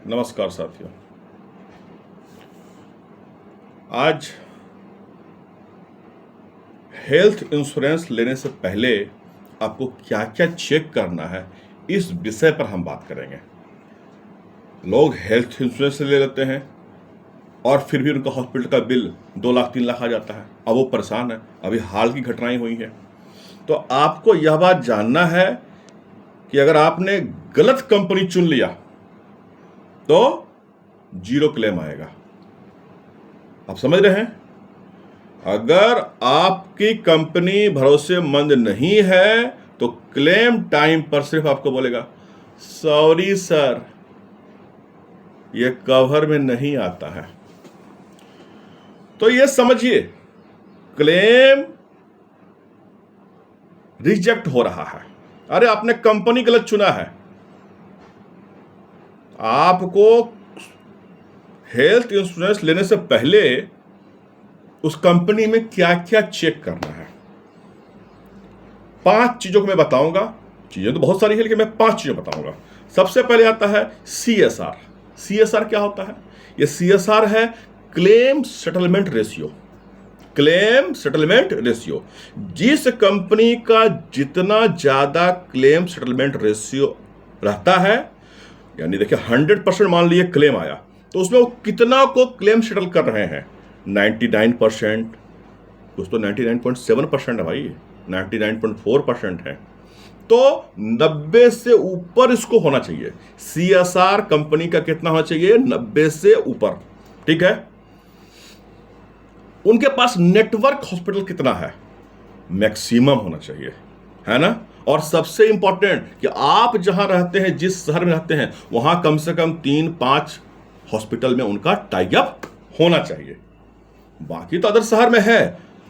नमस्कार साथियों। आज हेल्थ इंश्योरेंस लेने से पहले आपको क्या क्या चेक करना है, इस विषय पर हम बात करेंगे। लोग हेल्थ इंश्योरेंस ले लेते हैं और फिर भी उनका हॉस्पिटल का बिल 2 लाख 3 लाख आ जाता है। अब वो परेशान है। अभी हाल की घटनाएं हुई हैं। तो आपको यह बात जानना है कि अगर आपने गलत कंपनी चुन लिया तो 0 क्लेम आएगा। आप समझ रहे हैं? अगर आपकी कंपनी भरोसेमंद नहीं है तो क्लेम टाइम पर सिर्फ आपको बोलेगा सॉरी सर, ये कवर में नहीं आता है। तो ये समझिए, क्लेम रिजेक्ट हो रहा है। अरे आपने कंपनी गलत चुना है। आपको हेल्थ इंश्योरेंस लेने से पहले उस कंपनी में क्या क्या चेक करना है, 5 चीजों को मैं बताऊंगा। चीजें तो बहुत सारी है, लेकिन मैं 5 चीजें बताऊंगा। सबसे पहले आता है CSR। CSR क्या होता है? ये CSR है claim settlement ratio. Claim settlement ratio, जिस कंपनी का जितना ज्यादा क्लेम सेटलमेंट रेशियो रहता है, यानी देखिए 100% मान लीजिए क्लेम आया, तो उसमें वो कितना को क्लेम सेटल कर रहे हैं? 99%, कुछ तो 99.7% है भाई, 99.4% है। तो 90 से ऊपर इसको होना चाहिए। CSR कंपनी का कितना होना चाहिए? 90 से ऊपर। ठीक है। उनके पास नेटवर्क हॉस्पिटल कितना है? मैक्सिमम होना चाहिए, है ना। और सबसे इंपॉर्टेंट कि आप जहां रहते हैं, जिस शहर में रहते हैं, वहां कम से कम 3-5 हॉस्पिटल में उनका टाई अप होना चाहिए। बाकी तो अदर शहर में है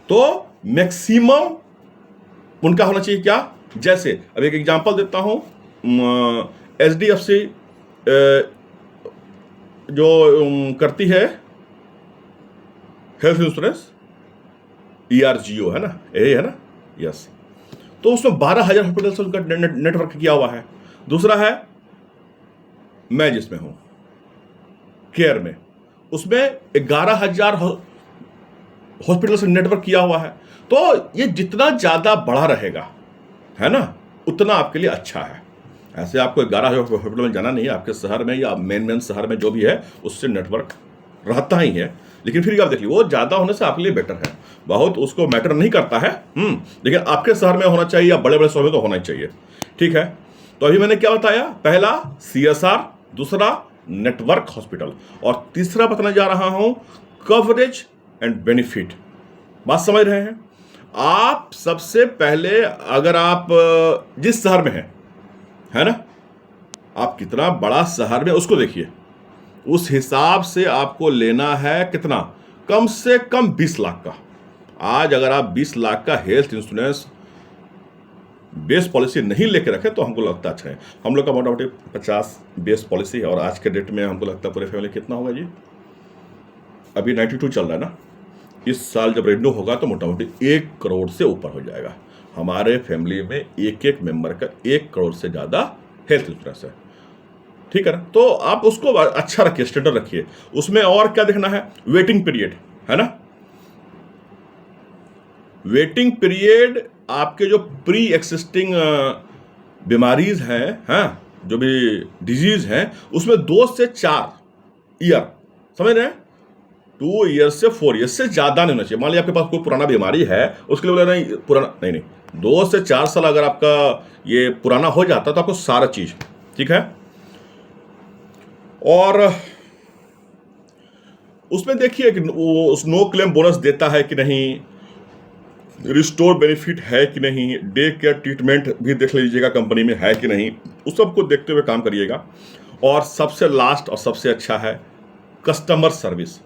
तो मैक्सिमम उनका होना चाहिए। क्या? जैसे अब एक एग्जांपल देता हूं, HDFC जो करती है हेल्थ इंश्योरेंस, ERGO है ना, यही है ना, यस। तो उसमें 12,000 हॉस्पिटल से उनका नेटवर्क किया हुआ है। दूसरा है मैं जिसमें हूं, केयर में, उसमें 11,000 हॉस्पिटल से नेटवर्क किया हुआ है। तो ये जितना ज्यादा बड़ा रहेगा, है ना, उतना आपके लिए अच्छा है। ऐसे आपको 11,000 हॉस्पिटल में जाना नहीं है। आपके शहर में या मेन शहर में जो भी है, उससे नेटवर्क रहता ही है। लेकिन फिर आप देखिए, वो ज्यादा होने से आपके लिए बेटर है। बहुत उसको मैटर नहीं करता है, लेकिन आपके शहर में होना चाहिए या बड़े बड़े शहर में तो होना ही चाहिए। ठीक है। तो अभी मैंने क्या बताया? पहला CSR, दूसरा नेटवर्क हॉस्पिटल, और तीसरा बताने जा रहा हूं कवरेज एंड बेनिफिट। बात समझ रहे हैं? आप सबसे पहले, अगर आप जिस शहर में हैं, है ना, आप कितना बड़ा शहर में उसको देखिए। उस हिसाब से आपको लेना है कितना? कम से कम 20 लाख का। आज अगर आप 20 लाख का हेल्थ इंश्योरेंस बेस पॉलिसी नहीं लेके रखे तो हमको लगता अच्छा है। हम लोग का मोटामोटी 50 बेस पॉलिसी है, और आज के डेट में हमको लगता है पूरे फैमिली कितना होगा जी? अभी 92 चल रहा है ना। इस साल जब रेन्यू होगा तो मोटामोटी 1 करोड़ से ऊपर हो जाएगा। हमारे फैमिली में एक मेंबर का 1 करोड़ से ज्यादा हेल्थ इंश्योरेंस है। ठीक है ना। तो आप उसको अच्छा रखिए, स्टैंडर्ड रखिए। उसमें और क्या देखना है? वेटिंग पीरियड, है ना। वेटिंग पीरियड आपके जो प्री एक्सिस्टिंग बीमारीज हैं, जो भी डिजीज हैं, उसमें 2 से 4 ईयर, समझ रहे हैं? 2 ईयर से 4 ईयर से ज्यादा नहीं होना चाहिए। मान लिया आपके पास कोई पुराना बीमारी है, उसके लिए बोला नहीं पुराना नहीं, 2 से 4 साल अगर आपका ये पुराना हो जाता तो आपको सारा चीज ठीक है। और उसमें देखिए कि वो नो क्लेम बोनस देता है कि नहीं, रिस्टोर बेनिफिट है कि नहीं, डे केयर ट्रीटमेंट भी देख लीजिएगा कंपनी में है कि नहीं। उस सबको देखते हुए काम करिएगा। और सबसे लास्ट और सबसे अच्छा है कस्टमर सर्विस।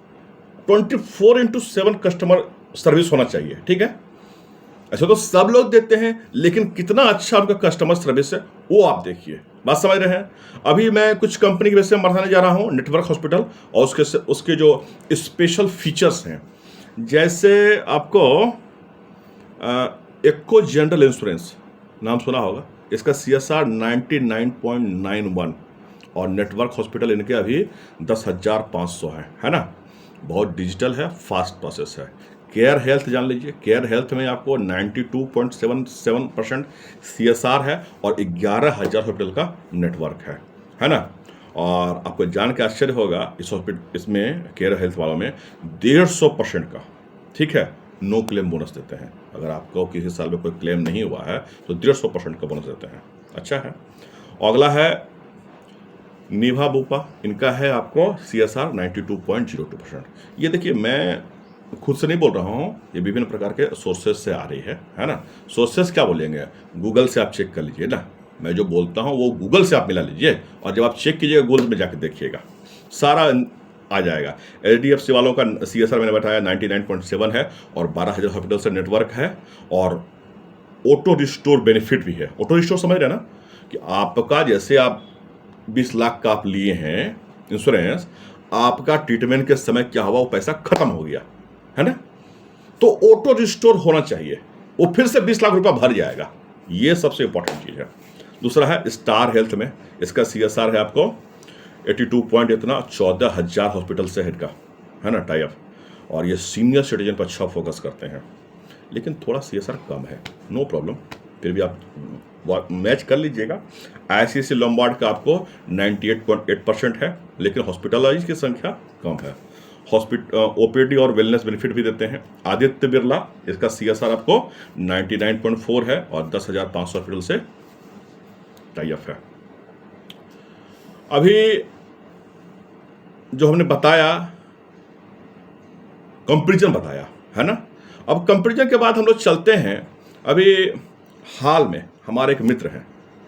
24/7 कस्टमर सर्विस होना चाहिए। ठीक है। ऐसे तो सब लोग देते हैं, लेकिन कितना अच्छा उनका कस्टमर सर्विस है वो आप देखिए। बात समझ रहे हैं? अभी मैं कुछ कंपनी के वजह से बताने जा रहा हूं, नेटवर्क हॉस्पिटल, और उसके जो स्पेशल फीचर्स हैं। जैसे आपको एक्को जनरल इंश्योरेंस नाम सुना होगा। इसका CSR 99.91, और नेटवर्क हॉस्पिटल इनके अभी 10,500 है ना। बहुत डिजिटल है, फास्ट प्रोसेस है। केयर हेल्थ जान लीजिए, केयर हेल्थ में आपको 92.77% CSR है और 11,000 हॉस्पिटल का नेटवर्क है ना। और आपको जान के आश्चर्य होगा, इस हॉस्पिटल इसमें केयर हेल्थ वालों में 150% का, ठीक है, नो क्लेम बोनस देते हैं। अगर आपको किसी साल में कोई क्लेम नहीं हुआ है तो 150% का बोनस देते हैं, अच्छा है। अगला है नीभा बुपा, इनका है आपको CSR 92.02%। ये देखिए, मैं खुद से नहीं बोल रहा हूँ, ये विभिन्न प्रकार के सोर्सेज से आ रही है ना। सोर्सेज क्या बोलेंगे, गूगल से आप चेक कर लीजिए ना। मैं जो बोलता हूँ वो गूगल से आप मिला लीजिए, और जब आप चेक कीजिएगा गूगल में जाकर देखिएगा, सारा आ जाएगा। HDFC वालों का CSR मैंने बताया 99.7 है और 12,000 हॉस्पिटल से नेटवर्क है, और ऑटो रिस्टोर बेनिफिट भी है। ऑटो रिस्टोर समझ रहे हैं ना, कि आपका जैसे आप 20 लाख का आप लिए हैं इंश्योरेंस, आपका ट्रीटमेंट के समय क्या हुआ, वो पैसा खत्म हो गया है ना, तो ऑटो रिस्टोर होना चाहिए, वो फिर से 20 लाख रुपया भर जाएगा। ये सबसे इंपॉर्टेंट चीज़ है। दूसरा है स्टार हेल्थ में, इसका CSR है आपको 82 पॉइंट इतना, 14,000 हॉस्पिटल से हेड का है ना टाई अप, और ये सीनियर सिटीजन पर अच्छा फोकस करते हैं, लेकिन थोड़ा CSR कम है, नो प्रॉब्लम, फिर भी आप मैच कर लीजिएगा। ICICI लोम्बार्ड का आपको 98.8% है, लेकिन हॉस्पिटलाइज की संख्या कम है। OPD और वेलनेस बेनिफिट भी देते हैं। आदित्य बिरला, इसका CSR आपको 99.4 है और 10,500 हॉस्पिटल से टाई अप है। अभी जो हमने बताया, कंपैरिजन बताया है ना, अब कंपैरिजन के बाद हम लोग चलते हैं। अभी हाल में हमारे एक मित्र हैं,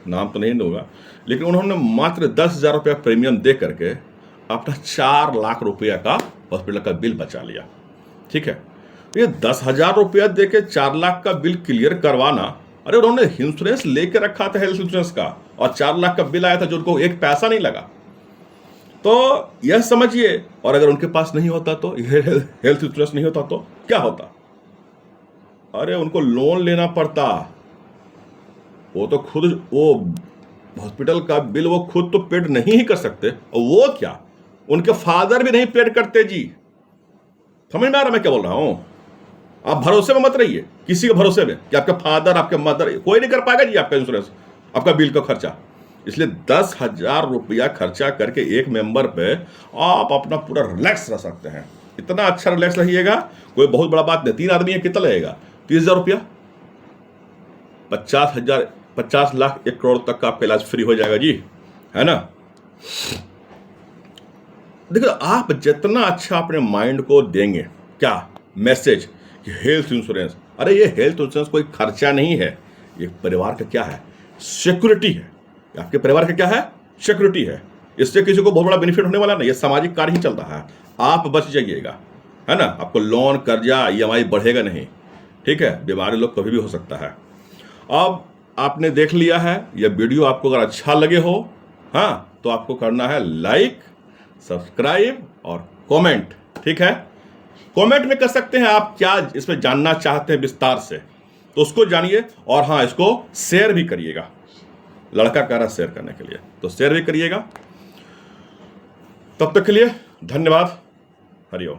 नाम तो नहीं दूंगा, लेकिन उन्होंने मात्र 10,000 रुपया प्रीमियम दे करके अपना 4 लाख रुपया का हॉस्पिटल का बिल बचा लिया, ठीक है। ये 10,000 रुपया दे के 4 लाख का बिल क्लियर करवाना, अरे उन्होंने इंश्योरेंस लेके रखा था हेल्थ इंश्योरेंस का, और 4 लाख का बिल आया था जो उनको एक पैसा नहीं लगा। तो यह समझिए, और अगर उनके पास नहीं होता तो, हेल्थ इंश्योरेंस नहीं होता तो क्या होता, अरे उनको लोन लेना पड़ता, वो तो खुद वो हॉस्पिटल का बिल वो खुद तो पेड नहीं ही कर सकते, और वो क्या उनके फादर भी नहीं पेड करते जी। समझ में आ रहा मैं क्या बोल रहा हूं? आप भरोसे में मत रहिए, किसी के भरोसे में कि आपके फादर आपके मदर कोई नहीं कर पाएगा जी आपका इंश्योरेंस, आपका बिल का खर्चा। इसलिए 10,000 रुपया खर्चा करके एक मेंबर पे आप अपना पूरा रिलैक्स रह सकते हैं। इतना अच्छा रिलैक्स रहिएगा, कोई बहुत बड़ा बात नहीं। 3 आदमी है, कितना लगेगा? 30,000 रुपया, 50 लाख 1 करोड़ तक का आपका इलाज फ्री हो जाएगा जी, है ना। देखो, आप जितना अच्छा अपने माइंड को देंगे, क्या मैसेज कि हेल्थ इंश्योरेंस, अरे ये हेल्थ इंश्योरेंस कोई खर्चा नहीं है, ये परिवार का क्या है, सिक्योरिटी है। आपके परिवार का क्या है, सिक्योरिटी है। इससे किसी को बहुत बड़ा बेनिफिट होने वाला नहीं, ये सामाजिक कार्य ही चल रहा है। आप बच जाइएगा, है ना। आपको लोन, कर्जा, EMI बढ़ेगा नहीं, ठीक है। बीमारी लोग कभी भी हो सकता है। अब आपने देख लिया है, यह वीडियो आपको अगर अच्छा लगे हो, हाँ, तो आपको करना है लाइक, सब्सक्राइब और कमेंट, ठीक है। कमेंट में कर सकते हैं आप क्या इसमें जानना चाहते हैं विस्तार से, तो उसको जानिए। और हाँ, इसको शेयर भी करिएगा, लड़का कह रहा शेयर करने के लिए, तो शेयर भी करिएगा। तब तक के लिए धन्यवाद। हरिओम।